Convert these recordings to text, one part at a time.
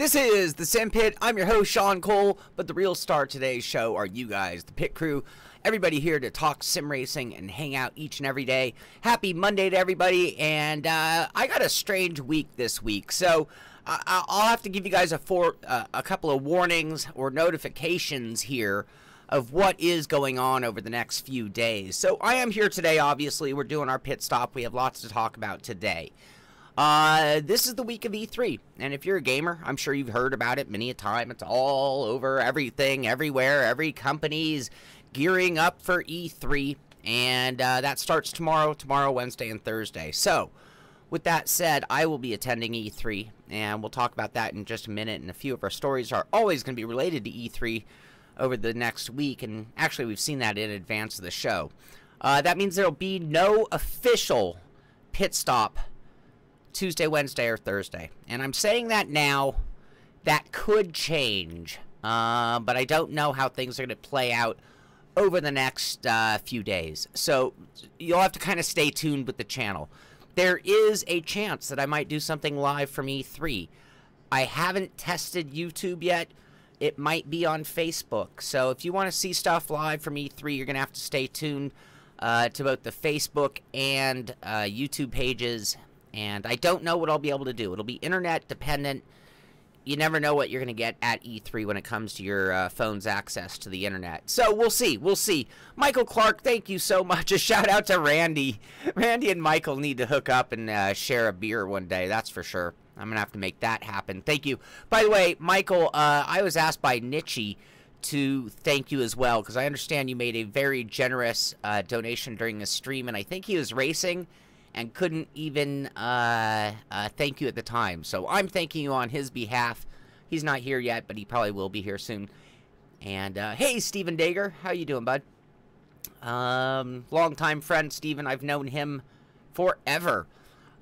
This is the Simpit. I'm your host, Sean Cole, but the real star of today's show are you guys, the pit crew. Everybody here to talk sim racing and hang out each and every day. Happy Monday to everybody, and I got a strange week this week, so I'll have to give you guys a couple of warnings or notifications here of what is going on over the next few days. So I am here today, obviously. We're doing our pit stop. We have lots to talk about today. This is the week of E3, and if you're a gamer, I'm sure you've heard about it many a time. It's all over everything, everywhere. Every company's gearing up for E3, and that starts tomorrow, Wednesday, and Thursday. So, with that said, I will be attending E3, and we'll talk about that in just a minute, and a few of our stories are always going to be related to E3 over the next week, and actually we've seen that in advance of the show. That means there will be no official pit stop Tuesday, Wednesday, or Thursday. And I'm saying that now. That could change. But I don't know how things are going to play out over the next few days. So you'll have to kind of stay tuned with the channel. There is a chance that I might do something live from E3. I haven't tested YouTube yet. It might be on Facebook. So if you want to see stuff live from E3, you're going to have to stay tuned to both the Facebook and YouTube pages. And I don't know what I'll be able to do. It'll be internet dependent. You never know what you're going to get at E3 when it comes to your phone's access to the internet. So we'll see. We'll see. Michael Clark, thank you so much. A shout out to Randy. Randy and Michael need to hook up and share a beer one day. That's for sure. I'm going to have to make that happen. Thank you. By the way, Michael, I was asked by Nietzsche to thank you as well, because I understand you made a very generous donation during the stream, and I think he was racing and couldn't even thank you at the time. So I'm thanking you on his behalf. He's not here yet, but he probably will be here soon. And hey, Steven Dager, how you doing, bud? Longtime friend, Steven. I've known him forever.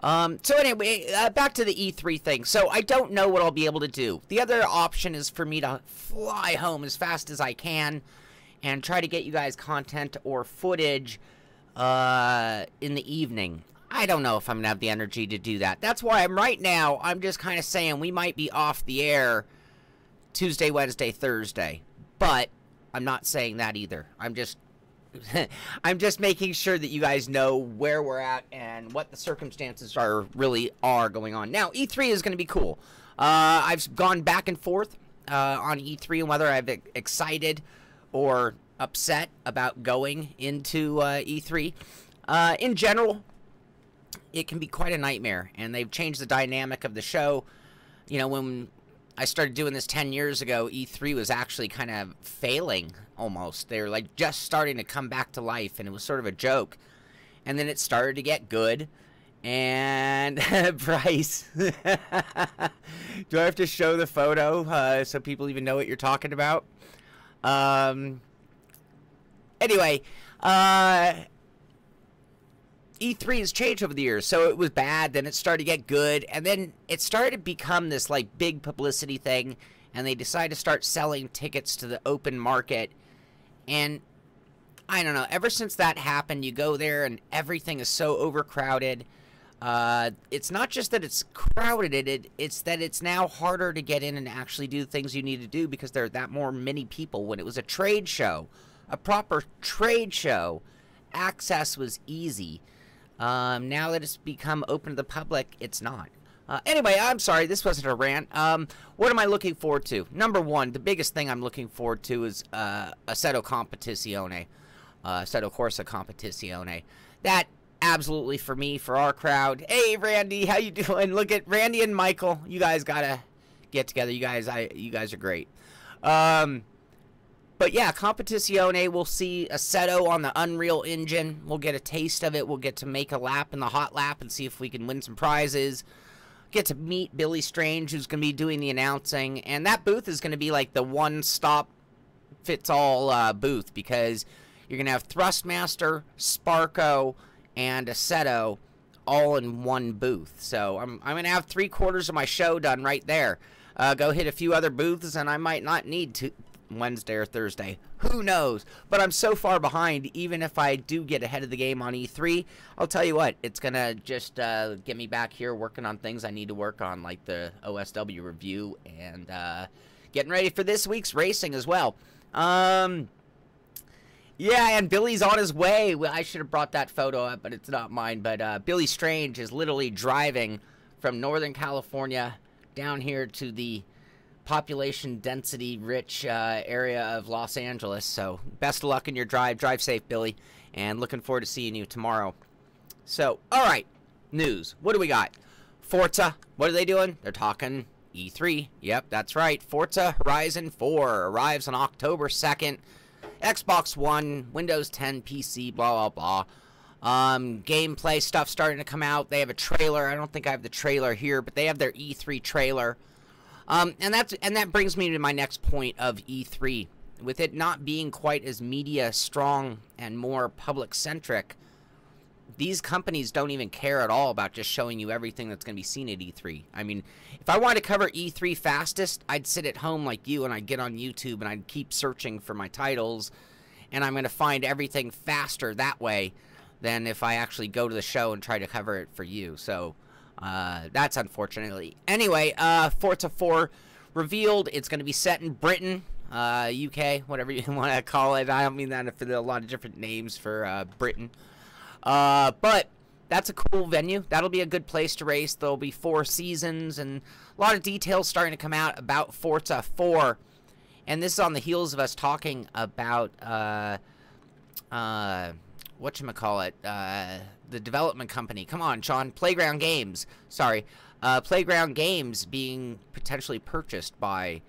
So anyway, back to the E3 thing. So I don't know what I'll be able to do. The other option is for me to fly home as fast as I can and try to get you guys content or footage in the evening. I don't know if I'm going to have the energy to do that. That's why I'm just kind of saying we might be off the air Tuesday, Wednesday, Thursday. But I'm not saying that either. I'm just I'm just making sure that you guys know where we're at and what the circumstances really are going on. Now, E3 is going to be cool. I've gone back and forth on E3 and whether I'm excited or upset about going into E3. In general, it can be quite a nightmare, and they've changed the dynamic of the show. You know, when I started doing this 10 years ago, E3 was actually kind of failing almost. They were like just starting to come back to life, and it was sort of a joke. And then it started to get good. And Bryce, do I have to show the photo so people even know what you're talking about? Anyway, E3 has changed over the years, so it was bad, then it started to get good, and then it started to become this like big publicity thing, and they decided to start selling tickets to the open market. And I don't know, ever since that happened, you go there and everything is so overcrowded. It's not just that it's crowded, it's that it's now harder to get in and actually do the things you need to do because there are that many people. When it was a trade show, a proper trade show, access was easy. Now that it's become open to the public, it's not. Anyway, I'm sorry, this wasn't a rant. What am I looking forward to? Number one, the biggest thing I'm looking forward to is Assetto Competizione. Assetto Corsa Competizione. That absolutely for me, for our crowd. Hey, Randy, how you doing? Look at Randy and Michael. You guys gotta get together. You guys are great. But yeah, Competizione, we'll see Assetto on the Unreal Engine. We'll get a taste of it. We'll get to make a lap in the hot lap and see if we can win some prizes. Get to meet Billy Strange, who's going to be doing the announcing. And that booth is going to be like the one-stop-fits-all booth, because you're going to have Thrustmaster, Sparco, and Assetto all in one booth. So I'm going to have 3/4 of my show done right there. Go hit a few other booths, and I might not need to Wednesday or Thursday. Who knows? But I'm so far behind, even if I do get ahead of the game on E3, I'll tell you what, it's going to just get me back here working on things I need to work on, like the OSW review and getting ready for this week's racing as well. Yeah, and Billy's on his way. Well, I should have brought that photo up, but it's not mine. But Billy Strange is literally driving from Northern California down here to the population density rich area of Los Angeles. So best of luck in your drive. Drive safe, Billy. And looking forward to seeing you tomorrow. So, all right, news. What do we got? Forza. What are they doing? They're talking E3. Yep, that's right. Forza Horizon 4 arrives on October 2nd. Xbox One, Windows 10, PC, blah, blah, blah. Gameplay stuff starting to come out. They have a trailer. I don't think I have the trailer here, but they have their E3 trailer. And that brings me to my next point of E3. With it not being quite as media strong and more public centric, these companies don't even care at all about just showing you everything that's going to be seen at E3. I mean, if I wanted to cover E3 fastest, I'd sit at home like you and I'd get on YouTube and I'd keep searching for my titles, and I'm going to find everything faster that way than if I actually go to the show and try to cover it for you. So that's unfortunately. Anyway, Forza 4 revealed. It's going to be set in Britain, UK, whatever you want to call it. I don't mean that for a lot of different names for Britain. But that's a cool venue. That'll be a good place to race. There'll be 4 seasons and a lot of details starting to come out about Forza 4. And this is on the heels of us talking about, whatchamacallit, the development company. Come on, Sean. Playground Games. Sorry. Playground Games being potentially purchased by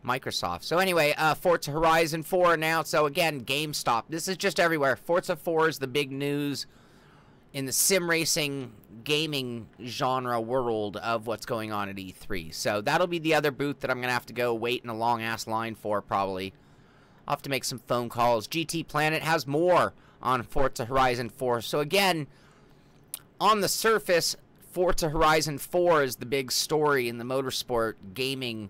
Microsoft. So anyway, Forza Horizon 4 announced. So again, GameStop. This is just everywhere. Forza 4 is the big news in the sim racing gaming genre world of what's going on at E3. So that'll be the other booth that I'm going to have to go wait in a long-ass line for, probably. I'll have to make some phone calls. GT Planet has more on Forza Horizon 4. So again, on the surface, Forza Horizon 4 is the big story in the motorsport gaming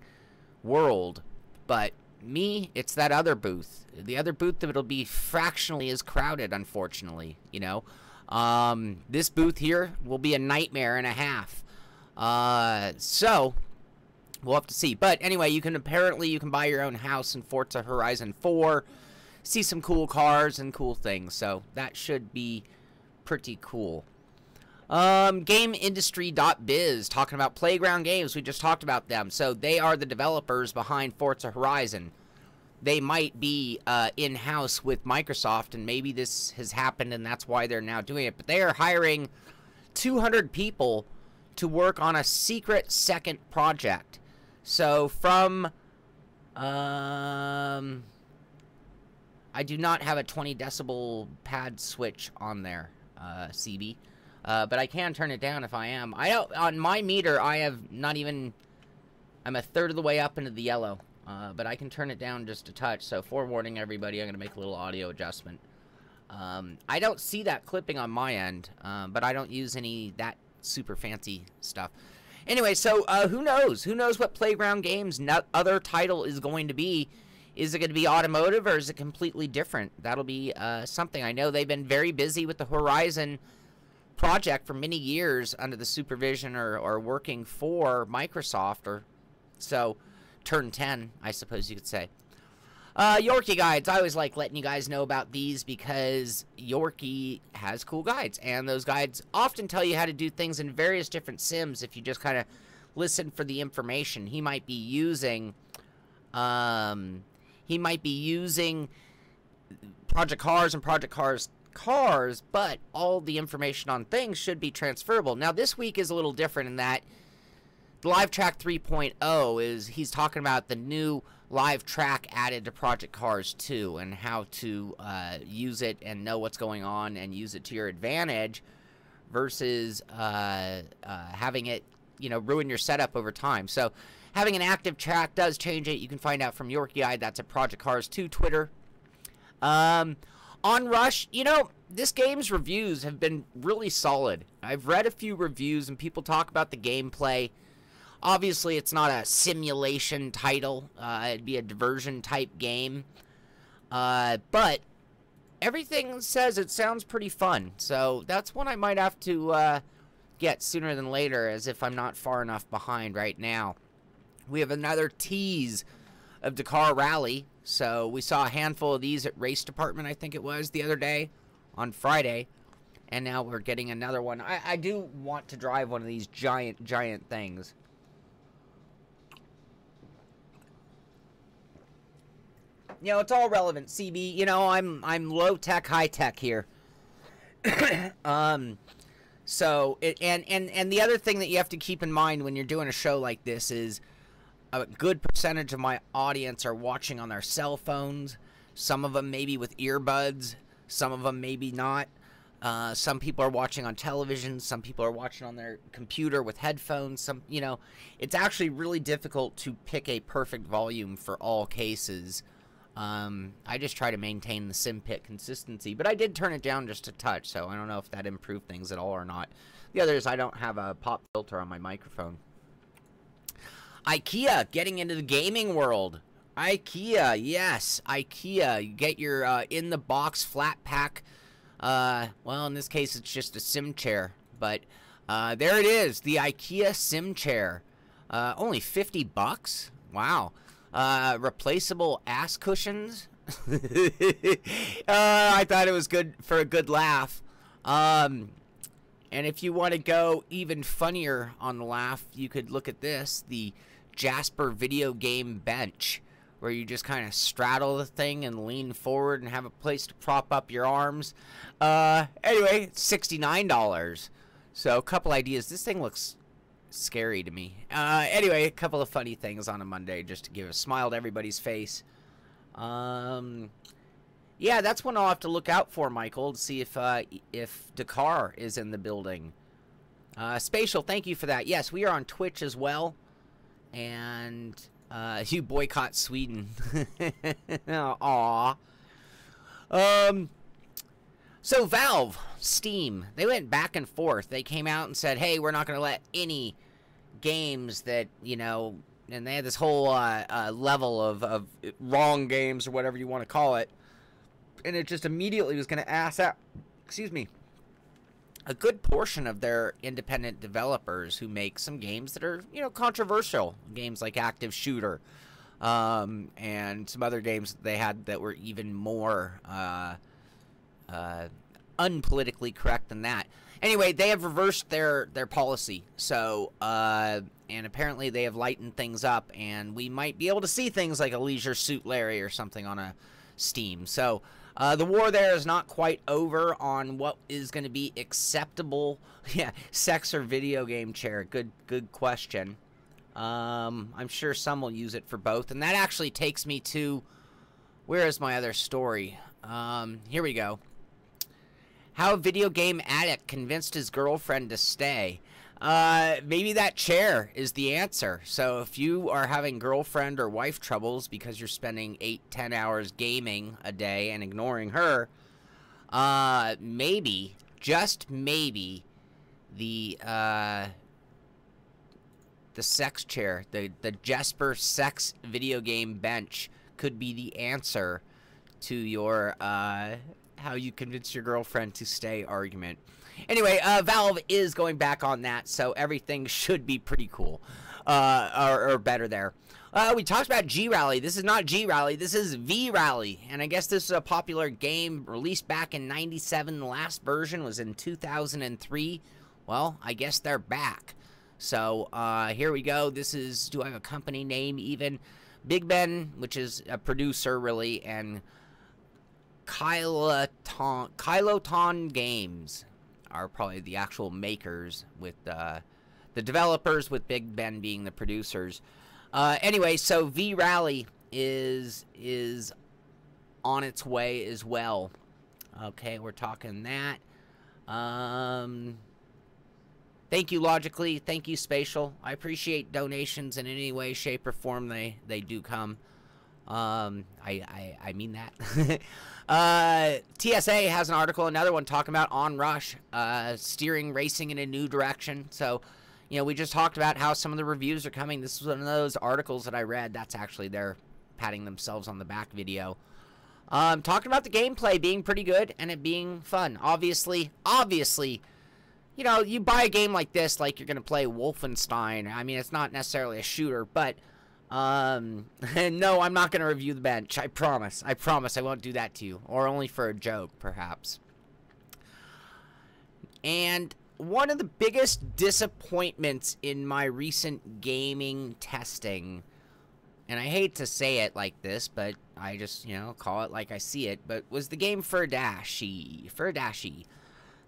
world, but me, it's that other booth. The other booth that it'll be fractionally as crowded, unfortunately, you know. This booth here will be a nightmare and a half. So we'll have to see. But anyway, you can buy your own house in Forza Horizon 4, see some cool cars and cool things. So that should be pretty cool. GameIndustry.biz, talking about Playground Games. We just talked about them. So they are the developers behind Forza Horizon. They might be in-house with Microsoft, and maybe this has happened and that's why they're now doing it. But they are hiring 200 people to work on a secret second project. So from I do not have a 20 decibel pad switch on there, CB. But I can turn it down if I am. On my meter, I have not even, I'm a third of the way up into the yellow. But I can turn it down just a touch. So forewarning everybody, I'm going to make a little audio adjustment. I don't see that clipping on my end, but I don't use any that super fancy stuff. Anyway, so who knows? Who knows what Playground Games' other title is going to be? Is it going to be automotive or is it completely different? That'll be something. I know they've been very busy with the Horizon project for many years under the supervision or working for Microsoft, or so turn 10, I suppose you could say. Yorkie guides. I always like letting you guys know about these because Yorkie has cool guides, and those guides often tell you how to do things in various different sims if you just kind of listen for the information. He might be using Project Cars and Project Cars, but all the information on things should be transferable. Now, this week is a little different in that the Live Track 3.0 is, he's talking about the new live track added to Project Cars 2 and how to use it and know what's going on and use it to your advantage versus having it, you know, ruin your setup over time. So having an active track does change it. You can find out from Yorkie Guide. That's at Project Cars 2 Twitter. On Rush, you know, this game's reviews have been really solid. I've read a few reviews and people talk about the gameplay. Obviously, it's not a simulation title. It'd be a diversion type game. But everything says it sounds pretty fun. So that's one I might have to get sooner than later, as if I'm not far enough behind right now. We have another tease of Dakar Rally. So we saw a handful of these at Race Department, I think it was, the other day on Friday. And now we're getting another one. I do want to drive one of these giant things. You know, it's all relevant, CB. You know, I'm low tech, high tech here. So and the other thing that you have to keep in mind when you're doing a show like this is a good percentage of my audience are watching on their cell phones. Some of them maybe with earbuds. Some of them maybe not. Some people are watching on television. Some people are watching on their computer with headphones. Some, you know, it's actually really difficult to pick a perfect volume for all cases. I just try to maintain the Simpit consistency, but I did turn it down just a touch, so I don't know if that improved things at all or not. The other is I don't have a pop filter on my microphone. IKEA getting into the gaming world. IKEA, yes, IKEA. You get your in-the-box flat pack. Well, in this case, it's just a sim chair, but there it is, the IKEA sim chair. Only 50 bucks. Wow. Replaceable ass cushions. I thought it was good for a good laugh. And if you want to go even funnier on the laugh, you could look at this, the Jasper video game bench, where you just kind of straddle the thing and lean forward and have a place to prop up your arms. Anyway, it's $69. So a couple ideas. This thing looks scary to me. Anyway, a couple of funny things on a Monday just to give a smile to everybody's face. Yeah, that's one I'll have to look out for, Michael, to see if Dakar is in the building. Spatial, thank you for that. Yes, we are on Twitch as well. And you boycott Sweden. Aw. So Valve, Steam, they went back and forth. They came out and said, hey, we're not going to let any games that, you know, and they had this whole level of wrong games or whatever you want to call it. And it just immediately was going to ass out, excuse me, a good portion of their independent developers who make some games that are, you know, controversial. Games like Active Shooter, and some other games that they had that were even more unpolitically correct than that. Anyway, they have reversed their policy. So, and apparently they have lightened things up, and we might be able to see things like a Leisure Suit Larry or something on a Steam. So, the war there is not quite over on what is going to be acceptable. Yeah, sex or video game chair. Good question. I'm sure some will use it for both. And that actually takes me to, where is my other story? Here we go. How a video game addict convinced his girlfriend to stay. Maybe that chair is the answer. So if you are having girlfriend or wife troubles because you're spending 8-10 hours gaming a day and ignoring her, maybe, just maybe, the sex chair, the Jesper sex video game bench could be the answer to your how you convince your girlfriend to stay argument. Anyway, Valve is going back on that, so everything should be pretty cool, or better there. We talked about G-Rally. This is not G-Rally. This is V-Rally, and I guess this is a popular game released back in '97. The last version was in 2003. Well, I guess they're back. So here we go. This is, do I have a company name even? Big Ben, which is a producer, really, and Kyloton Games are probably the actual makers, with the developers, with Big Ben being the producers. Anyway, so V-Rally is on its way as well. Okay, we're talking that. Thank you, Logically. Thank you, Spatial. I appreciate donations in any way, shape, or form they do come. I mean that. TSA has an article, another one talking about On Rush, steering racing in a new direction. So, You know, we just talked about how some of the reviews are coming. This is one of those articles that I read. That's actually their patting themselves on the back video. Talking about the gameplay being pretty good and it being fun. Obviously, you know, you buy a game like this like you're going to play Wolfenstein. I mean, it's not necessarily a shooter, but no, I'm not going to review the bench. I promise. I promise I won't do that to you. Or only for a joke, perhaps. And one of the biggest disappointments in my recent gaming testing, and I hate to say it like this, but I just, you know, call it like I see it, but was the game Furdashi,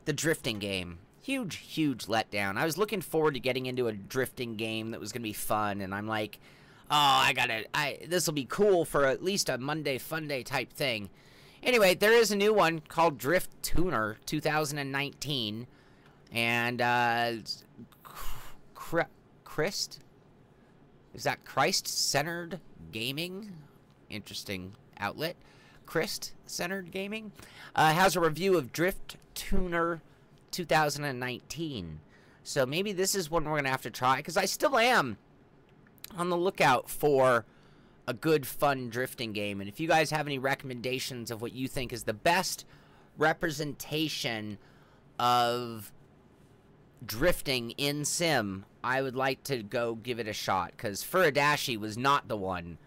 the drifting game. Huge letdown. I was looking forward to getting into a drifting game that was going to be fun, and I'm like, oh, this will be cool for at least a Monday Fun Day type thing. Anyway, there is a new one called Drift Tuner 2019, and Christ? Is that Christ-centered gaming? Interesting outlet. Christ-centered gaming has a review of Drift Tuner 2019. So maybe this is one we're going to have to try, because I still am on the lookout for a good, fun drifting game. And if you guys have any recommendations of what you think is the best representation of drifting in sim, I would like to go give it a shot, because Furadashi was not the one.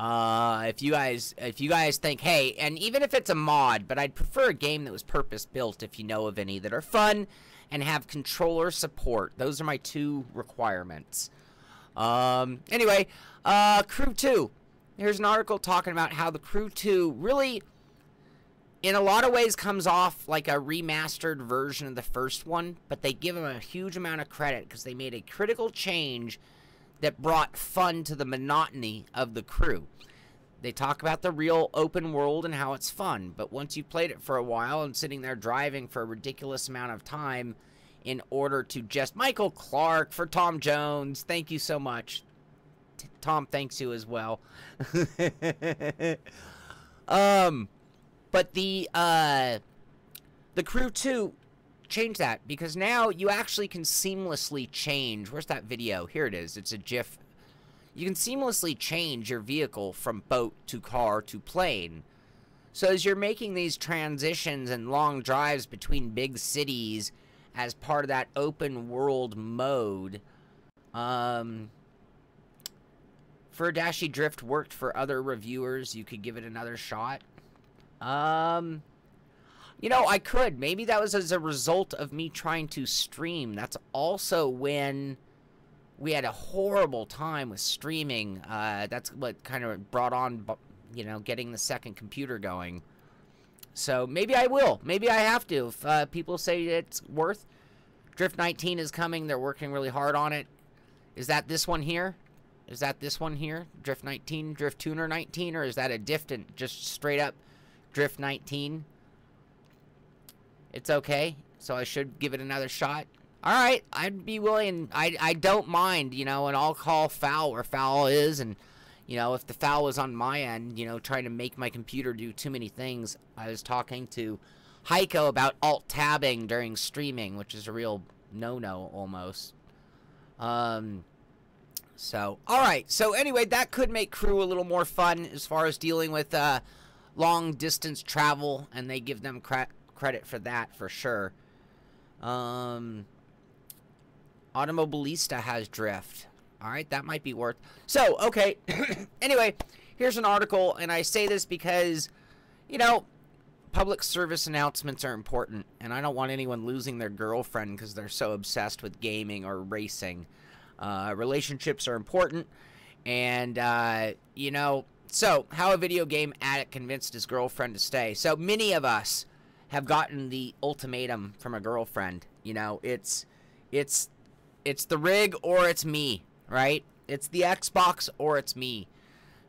If you guys think, hey, and even if it's a mod, but I'd prefer a game that was purpose-built, if you know of any, that are fun and have controller support. Those are my two requirements. Anyway, Crew 2. Here's an article talking about how the Crew 2 really, in a lot of ways, comes off like a remastered version of the first one, but they give them a huge amount of credit because they made a critical change that brought fun to the monotony of the Crew. They talk about the real open world and how it's fun, but once you've played it for a while and sitting there driving for a ridiculous amount of time in order to just... Michael Clark for Tom Jones, thank you so much. Tom thanks you as well. But the Crew 2 changed that, because now you actually can seamlessly change. Where's that video? Here it is. It's a GIF. You can seamlessly change your vehicle from boat to car to plane. So as you're making these transitions and long drives between big cities as part of that open world mode, Furdashi Drift worked for other reviewers. You could give it another shot. You know, I could. Maybe that was as a result of me trying to stream. That's also when we had a horrible time with streaming. That's what kind of brought on, you know, getting the second computer going. So maybe I will. Maybe I have to. If people say it's worth. Drift 19 is coming. They're working really hard on it. Is that this one here? Is that this one here? Drift 19? Drift Tuner 19? Or is that a different, just straight up Drift 19? It's okay, so I should give it another shot. Alright, I'd be willing. I don't mind, you know, and I'll call foul where foul is. And, you know, if the foul was on my end, you know, trying to make my computer do too many things. I was talking to Heiko about alt-tabbing during streaming, which is a real no-no almost. So, alright. So, anyway, that could make Crew a little more fun as far as dealing with long-distance travel, and they give them credit for that for sure. Automobilista has drift. Alright, that might be worth. So, okay. Anyway, here's an article, and I say this because, you know, public service announcements are important, and I don't want anyone losing their girlfriend because they're so obsessed with gaming or racing. Relationships are important, and, you know, so, how a video game addict convinced his girlfriend to stay. So, many of us have gotten the ultimatum from a girlfriend. You know, it's the rig or it's me, right? It's the Xbox or it's me.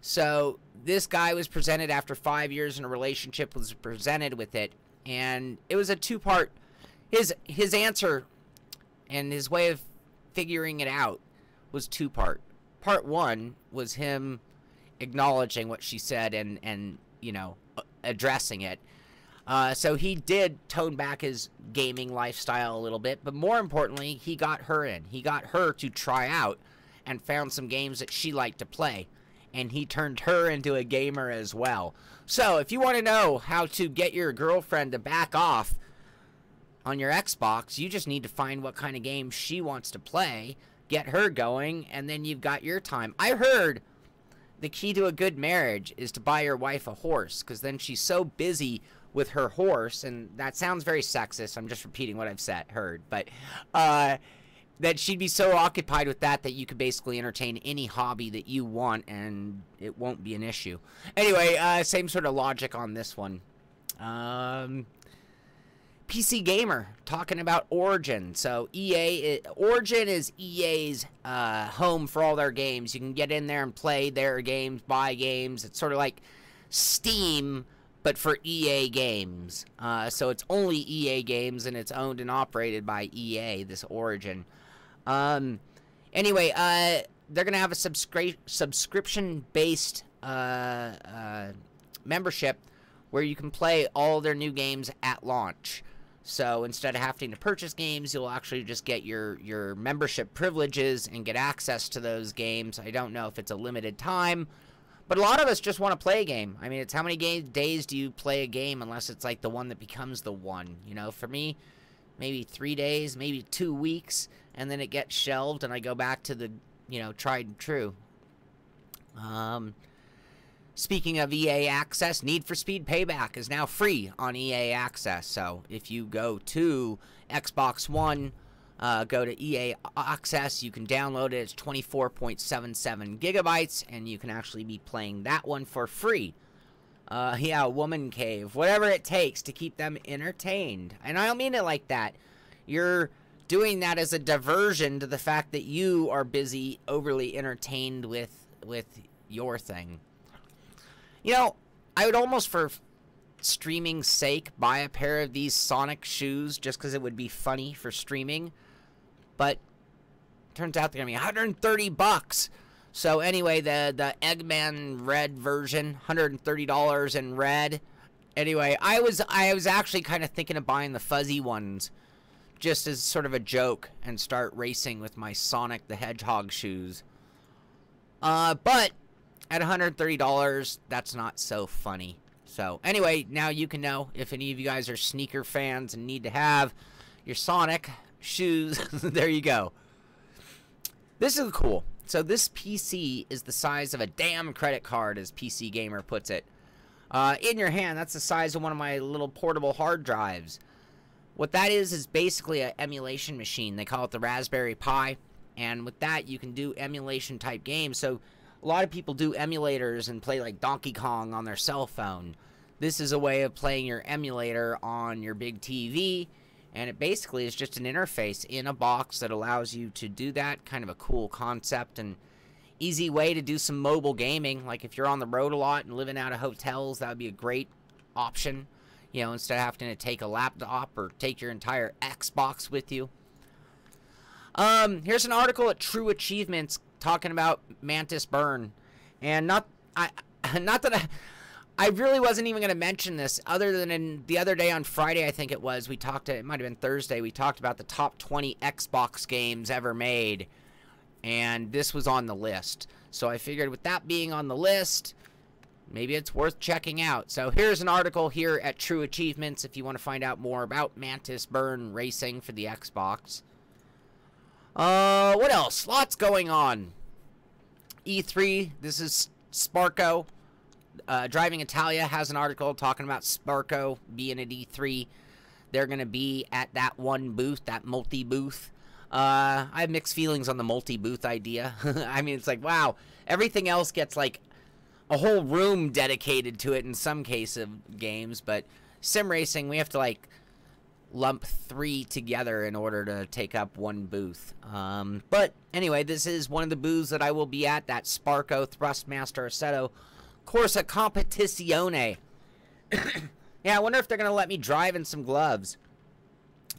So this guy was presented after 5 years in a relationship, was presented with it, and it was a two-part. His answer and his way of figuring it out was two-part. Part one was him acknowledging what she said and you know, addressing it. So he did tone back his gaming lifestyle a little bit, but more importantly, he got her in. He got her to try out and found some games that she liked to play. And he turned her into a gamer as well. So if you want to know how to get your girlfriend to back off on your Xbox, you just need to find what kind of game she wants to play, get her going, and then you've got your time. I heard the key to a good marriage is to buy your wife a horse, because then she's so busy with her horse, and that sounds very sexist. I'm just repeating what I've heard, but that she'd be so occupied with that that you could basically entertain any hobby that you want, and it won't be an issue. Anyway, same sort of logic on this one. PC Gamer talking about Origin. So Origin is EA's home for all their games. You can get in there and play their games, buy games. It's sort of like Steam, but for EA games. So it's only EA games, and it's owned and operated by EA, this Origin. Anyway, they're going to have a subscription-based membership where you can play all their new games at launch. So instead of having to purchase games, you'll actually just get your membership privileges and get access to those games. I don't know if it's a limited time, but a lot of us just want to play a game. I mean, it's how many days do you play a game unless it's like the one that becomes the one? You know, for me, maybe 3 days, maybe 2 weeks, and then it gets shelved and I go back to the, tried and true. Speaking of EA Access, Need for Speed Payback is now free on EA Access. So if you go to Xbox One, go to EA Access, you can download it. It's 24.77 gigabytes, and you can actually be playing that one for free. Yeah, Woman Cave, whatever it takes to keep them entertained. And I don't mean it like that. You're doing that as a diversion to the fact that you are busy, overly entertained with your thing. I would almost, for streaming's sake, buy a pair of these Sonic shoes just because it would be funny for streaming. But turns out they're going to be 130 bucks. So anyway, the Eggman red version, $130 in red. Anyway, I was actually kind of thinking of buying the fuzzy ones just as sort of a joke and start racing with my Sonic the Hedgehog shoes. But at $130, that's not so funny. So anyway, now you can know if any of you guys are sneaker fans and need to have your Sonic shoes. There you go. This is cool. So this PC is the size of a damn credit card, as PC Gamer puts it. In your hand, that's the size of one of my little portable hard drives. What that is basically an emulation machine. They call it the Raspberry Pi. And with that, you can do emulation type games. So a lot of people do emulators and play like Donkey Kong on their cell phone. This is a way of playing your emulator on your big TV. And it basically is just an interface in a box that allows you to do that. Kind of a cool concept and easy way to do some mobile gaming. Like if you're on the road a lot and living out of hotels, that would be a great option. Instead of having to take a laptop or take your entire Xbox with you. Here's an article at True Achievements talking about Mantis Burn. And not that I really wasn't even going to mention this, other than the other day on Friday, I think it was, it might have been Thursday, we talked about the top 20 Xbox games ever made, and this was on the list. So I figured with that being on the list, maybe it's worth checking out. So here's an article here at True Achievements if you want to find out more about Mantis Burn Racing for the Xbox. What else? Lots going on. E3, this is Sparco. Driving Italia has an article talking about Sparco being at E3. They're going to be at that one booth, that multi-booth. I have mixed feelings on the multi-booth idea. I mean, it's like, wow, everything else gets like a whole room dedicated to it in some case of games, but sim racing, we have to like lump 3 together in order to take up one booth. But anyway, this is one of the booths that I will be at, that Sparco Thrustmaster Assetto Corsa Competizione. Yeah, I wonder if they're going to let me drive in some gloves.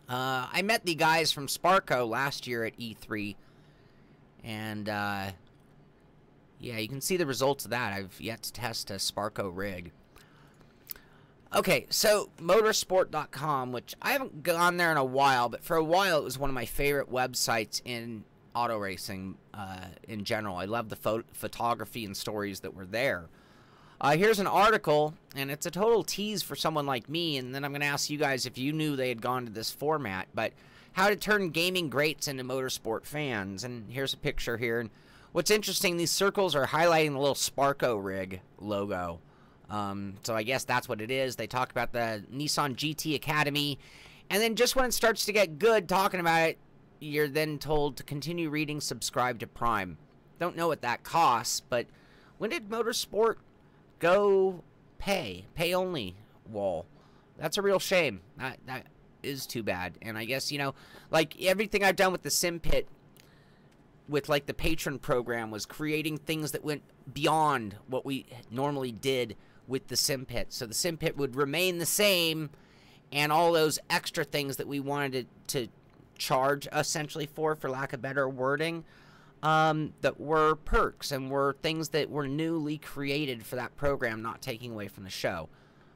I met the guys from Sparco last year at E3. And, yeah, you can see the results of that. I've yet to test a Sparco rig. Okay, so Motorsport.com, which I haven't gone there in a while, but for a while it was one of my favorite websites in auto racing in general. I love the photography and stories that were there. Here's an article, and it's a total tease for someone like me, and then I'm going to ask you guys if you knew they had gone to this format, but how to turn gaming greats into motorsport fans. And here's a picture here. And what's interesting, these circles are highlighting the little Sparco rig logo. So I guess that's what it is. They talk about the Nissan GT Academy, and then just when it starts to get good talking about it, you're then told to continue reading, subscribe to Prime. Don't know what that costs, but when did Motorsport go pay only wall? That's a real shame. That is too bad. And I guess, you know, like everything I've done with the Simpit, with like the patron program, was creating things that went beyond what we normally did with the Simpit. So the Simpit would remain the same, and all those extra things that we wanted to charge essentially for lack of better wording, that were perks and were things that were newly created for that program, not taking away from the show.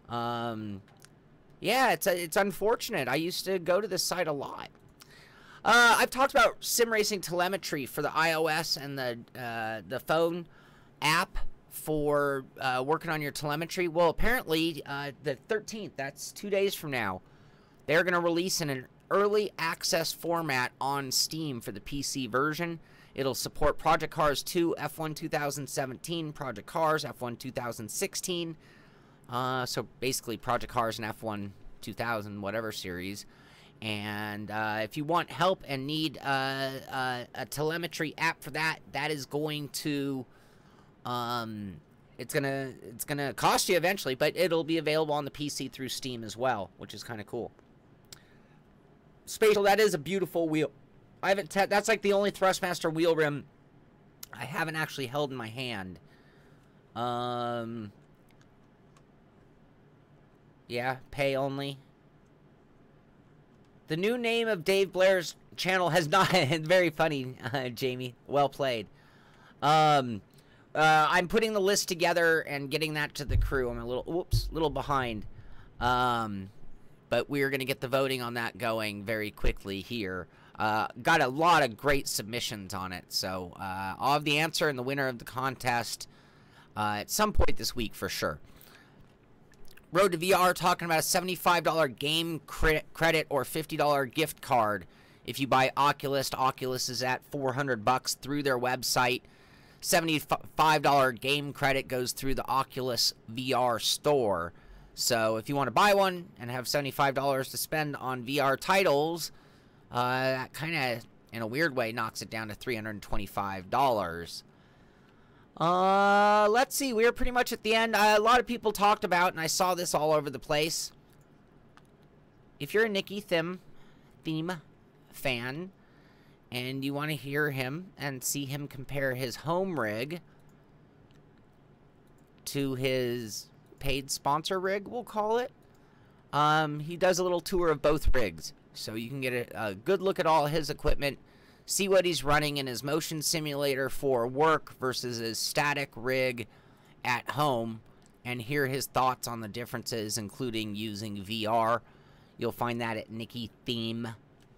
Yeah, it's unfortunate. I used to go to this site a lot. I've talked about SimRacing Telemetry for the iOS and the phone app for working on your telemetry. Well, apparently the 13th, that's 2 days from now, they're going to release in an early access format on Steam for the PC version. It'll support Project Cars 2, F1 2017, Project Cars, F1 2016. So basically Project Cars and F1 2000, whatever series. And if you want help and need a telemetry app for that, that is going to it's gonna cost you eventually, but it'll be available on the PC through Steam as well, which is kind of cool. Spatial, that is a beautiful wheel. I haven't that's like the only Thrustmaster wheel rim I haven't actually held in my hand. Yeah, pay only. The new name of Dave Blair's channel has not... Very funny, Jamie. Well played. I'm putting the list together and getting that to the crew. I'm a little behind. But we're going to get the voting on that going very quickly here. Got a lot of great submissions on it. So I'll have the answer and the winner of the contest at some point this week for sure. Road to VR talking about a $75 game credit or $50 gift card if you buy Oculus. Oculus is at $400 through their website. $75 game credit goes through the Oculus VR store. So if you want to buy one and have $75 to spend on VR titles, that kind of, in a weird way, knocks it down to $325. Let's see. We're pretty much at the end. A lot of people talked about, and I saw this all over the place. If you're a Nicky Theme fan, and you want to hear him and see him compare his home rig to his paid sponsor rig, we'll call it, he does a little tour of both rigs. So you can get a good look at all his equipment, see what he's running in his motion simulator for work versus his static rig at home, and hear his thoughts on the differences, including using VR. You'll find that at Nicky Theme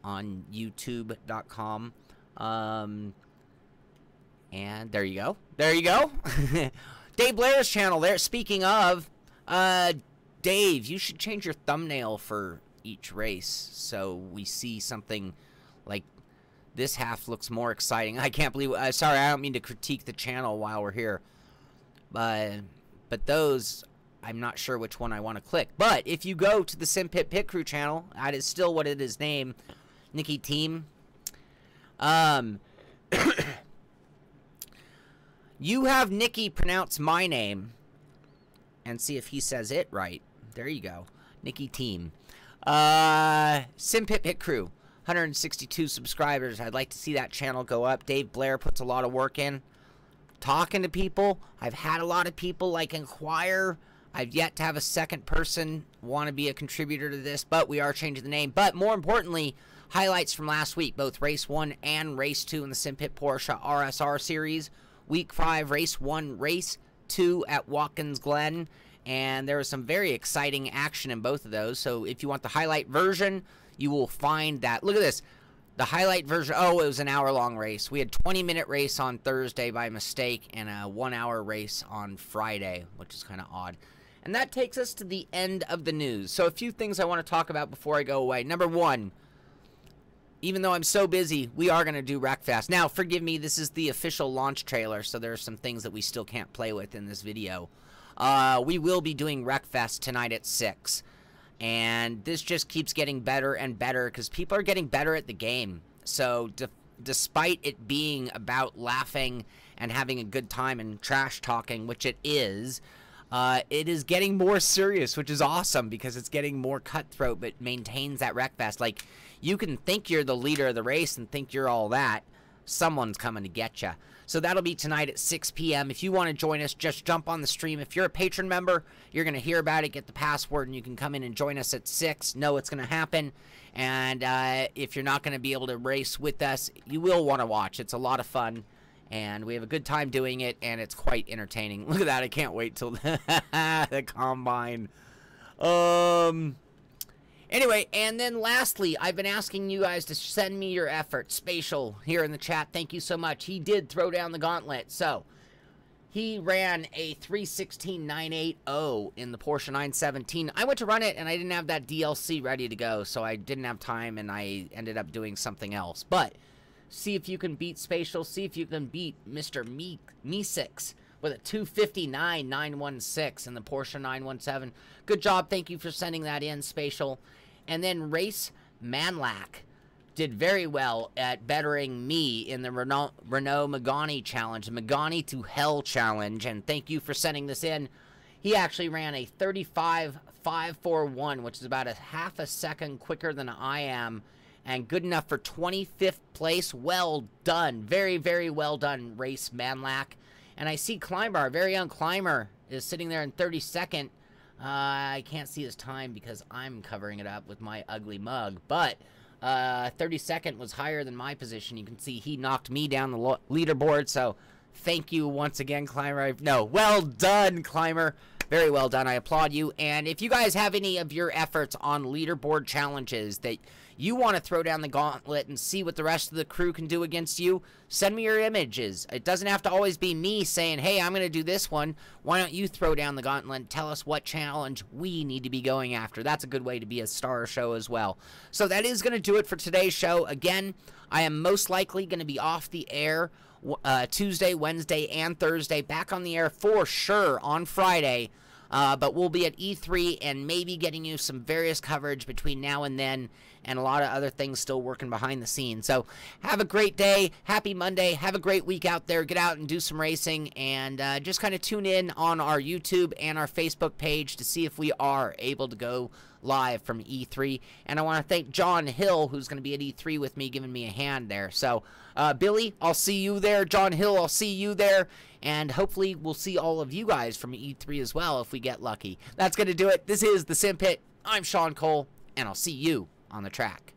on youtube.com. And there you go. There you go. Dave Blair's channel there. Speaking of, Dave, you should change your thumbnail for each race so we see something like this. Half looks more exciting. I can't believe... sorry, I don't mean to critique the channel while we're here. But those, I'm not sure which one I want to click. But if you go to the Simpit Pit Crew channel, that is still what it is named, Nicky Team. You have Nicky pronounce my name and see if he says it right. There you go. Nicky Team. Simpit Pit Crew. 162 subscribers. I'd like to see that channel go up. Dave Blair puts a lot of work in talking to people. I've had a lot of people like inquire. I've yet to have a second person want to be a contributor to this, but we are changing the name. But more importantly, highlights from last week, both Race 1 and Race 2 in the Simpit Porsche RSR Series. Week 5, Race 1, Race 2 at Watkins Glen. and there was some very exciting action in both of those. So if you want the highlight version, you will find that. Look at this. The highlight version, oh, it was an hour-long race. We had 20-minute race on Thursday by mistake and a 1-hour race on Friday, which is kind of odd. And that takes us to the end of the news. So a few things I want to talk about before I go away. Number one, even though I'm so busy, we are going to do Wreckfest. Now, forgive me, this is the official launch trailer, so there are some things that we still can't play with in this video. We will be doing Wreckfest tonight at 6. And this just keeps getting better and better because people are getting better at the game. So despite it being about laughing and having a good time and trash talking, which it is getting more serious, which is awesome because it's getting more cutthroat, but maintains that Wreckfest. Like, you can think you're the leader of the race and think you're all that. Someone's coming to get you. So that'll be tonight at 6 p.m. If you want to join us, just jump on the stream. If you're a patron member, you're going to hear about it, get the password, and you can come in and join us at 6. Know it's going to happen. And if you're not going to be able to race with us, you will want to watch. It's a lot of fun, and we have a good time doing it, and it's quite entertaining. Look at that. I can't wait till the Combine. Anyway, and then lastly, I've been asking you guys to send me your efforts. Spatial here in the chat, thank you so much. He did throw down the gauntlet. So, he ran a 3:16.980 in the Porsche 917. I went to run it, and I didn't have that DLC ready to go, so I didn't have time, and I ended up doing something else. But, see if you can beat Spatial. See if you can beat Mr. Me6 with a 2:59.916 in the Porsche 917. Good job. Thank you for sending that in, Spatial. And then Race Manlack did very well at bettering me in the Renault Megane challenge, the Megane to Hell challenge. And thank you for sending this in. He actually ran a 35.541, which is about a half a second quicker than I am, and good enough for 25th place. Well done. Very, very well done, Race Manlack. And I see Climber, our very young Climber, is sitting there in 32nd. I can't see his time because I'm covering it up with my ugly mug. But 32nd was higher than my position. You can see he knocked me down the leaderboard. So thank you once again, Climber. No, well done, Climber. Very well done. I applaud you. And if you guys have any of your efforts on leaderboard challenges that you want to throw down the gauntlet and see what the rest of the crew can do against you, send me your images. It doesn't have to always be me saying, hey, I'm going to do this one. Why don't you throw down the gauntlet and tell us what challenge we need to be going after? That's a good way to be a star show as well. So that is going to do it for today's show. Again, I am most likely going to be off the air Tuesday, Wednesday, and Thursday. Back on the air for sure on Friday. But we'll be at E3 and maybe getting you some various coverage between now and then, and a lot of other things still working behind the scenes. So have a great day. Happy Monday. Have a great week out there. Get out and do some racing, and just kind of tune in on our YouTube and our Facebook page to see if we are able to go live from E3. And I want to thank John Hill, who's going to be at E3 with me, giving me a hand there. So Billy, I'll see you there. John Hill, I'll see you there. And hopefully we'll see all of you guys from E3 as well if we get lucky. That's going to do it. This is the Simpit. I'm Sean Cole, and I'll see you on the track.